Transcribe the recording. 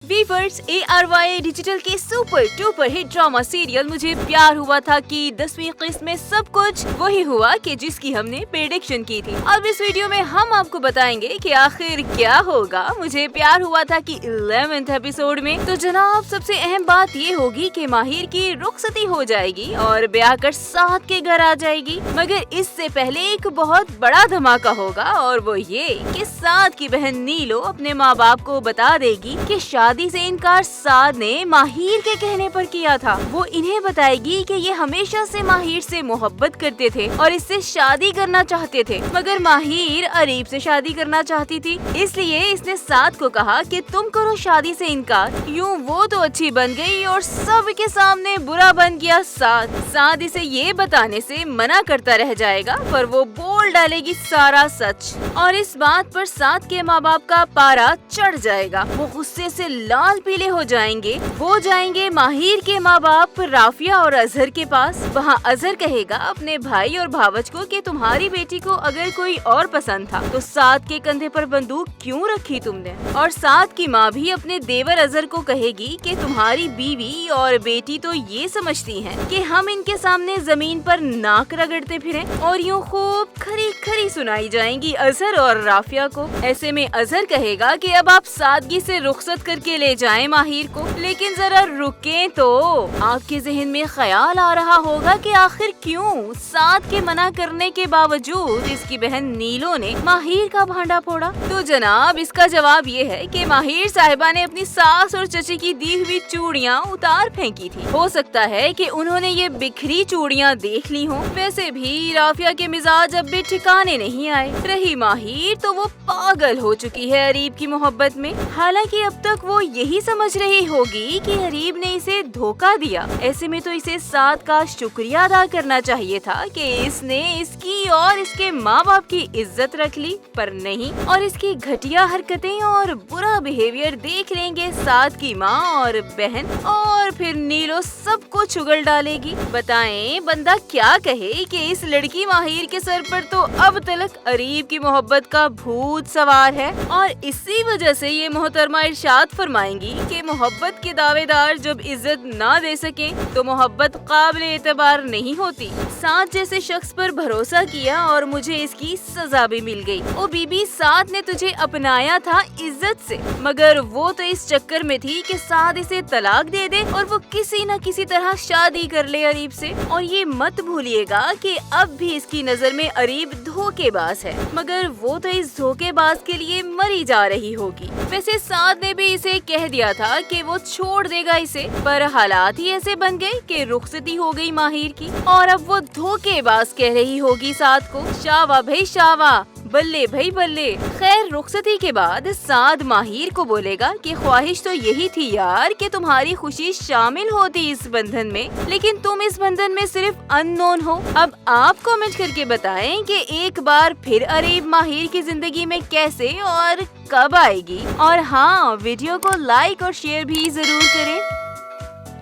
Viewers ARY digital के super duper hit drama serial मुझे प्यार हुआ था कि 10वीं किस्त में सब कुछ वही हुआ कि जिसकी हमने प्रेडिक्शन की थी। अब इस वीडियो में हम आपको बताएंगे कि आखिर क्या होगा मुझे प्यार हुआ था कि 11th एपिसोड में। तो जनाब सबसे अहम बात ये होगी कि माहिर की रुखसती हो जाएगी और ब्याह कर साथ के घर आ जाएगी, मगर इससे पहले एक बहुत बड़ा धमाका होगा और वो ये कि साद की बहन नीलो अपने माँ बाप को बता देगी कि शादी से इनकार साद ने माहिर के कहने पर किया था। वो इन्हें बताएगी कि ये हमेशा से माहिर से मोहब्बत करते थे और इससे शादी करना चाहते थे, मगर माहिर अरीब से शादी करना चाहती थी। इसलिए इसने साद को कहा कि तुम करो शादी से इनकार। यूँ वो तो अच्छी बन गई और सबके सामने बुरा बन गया साद इसे ये बताने से मना करता रह जाएगा, पर वो बोल डालेगी सारा सच और इस बात पर साद के माँ बाप का पारा चढ़ जाएगा। वो गुस्से से लाल पीले हो जाएंगे। वो जाएंगे माहिर के माँ बाप राफिया और अजहर के पास। वहाँ अजहर कहेगा अपने भाई और भावज को कि तुम्हारी बेटी को अगर कोई और पसंद था तो साद के कंधे पर बंदूक क्यों रखी तुमने। और साद की माँ भी अपने देवर अजहर को कहेगी कि तुम्हारी बीवी और बेटी तो ये समझती हैं कि हम इनके सामने जमीन पर नाक रगड़ते फिरें। और यूँ खूब खरी खरी सुनाई जाएंगी अजहर और राफिया को। ऐसे में अजहर कहेगा कि अब आप सादगी से रुखसत करके ले जाएं माहिर को, लेकिन जरा रुकें तो। आपके जहन में ख्याल आ रहा होगा कि आखिर क्यों साद के मना करने के बावजूद इसकी बहन नीलो ने माहिर का भांडा फोड़ा। तो जनाब इसका जवाब ये है कि माहिर साहिबा ने अपनी सास और चची की दी हुई चूड़ियाँ उतार फेंकी थी। हो सकता है कि उन्होंने ये बिखरी चूड़ियाँ देख ली हों। वैसे भी राफिया के मिजाज अब भी ठिकाने नहीं आए। रही माहिर तो वो पागल हो चुकी है अरीब की मोहब्बत में। हालांकि अब तक वो यही समझ रही होगी कि अरीब ने इसे धोखा दिया। ऐसे में तो इसे साद का शुक्रिया अदा करना चाहिए था कि इसने इसकी और इसके माँ बाप की इज्जत रख ली, पर नहीं। और इसकी घटिया हरकतें और बुरा बिहेवियर देख लेंगे साद की माँ और बहन, और फिर नीलो सब कुछ उगल डालेगी। बताएं बंदा क्या कहे कि इस लड़की माहिर के सर पर तो अब तक अरीब की मोहब्बत का भूत सवार है। और इसी वजह से ये मोहतरमा इरशाद फरमाएंगी कि मोहब्बत के दावेदार जब इज्जत ना दे सके तो मोहब्बत काबिल एतबार नहीं होती। साद जैसे शख्स पर भरोसा किया और मुझे इसकी सजा भी मिल गई। ओ बीबी, साद ने तुझे अपनाया था इज्जत से, मगर वो तो इस चक्कर में थी कि साद इसे तलाक दे दे और वो किसी न किसी तरह शादी कर ले अरीब से। और ये मत भूलिएगा कि अब भी इसकी नजर में अरीब धोखेबाज है, मगर वो तो इस धोखेबाज के लिए मरी जा रही होगी। वैसे साद ने भी इसे कह दिया था कि वो छोड़ देगा इसे, पर हालात ही ऐसे बन गए कि रुखसती हो गई माहिर की और अब वो धोखेबाज कह रही होगी साद को शावा भाई शावा, बल्ले भाई बल्ले। खैर रुखसती के बाद साद माहिर को बोलेगा कि ख्वाहिश तो यही थी यार कि तुम्हारी खुशी शामिल होती इस बंधन में, लेकिन तुम इस बंधन में सिर्फ अननोन हो। अब आप कमेंट करके बताएं कि एक बार फिर अरीब माहिर की जिंदगी में कैसे और कब आएगी। और हाँ, वीडियो को लाइक और शेयर भी जरूर करें।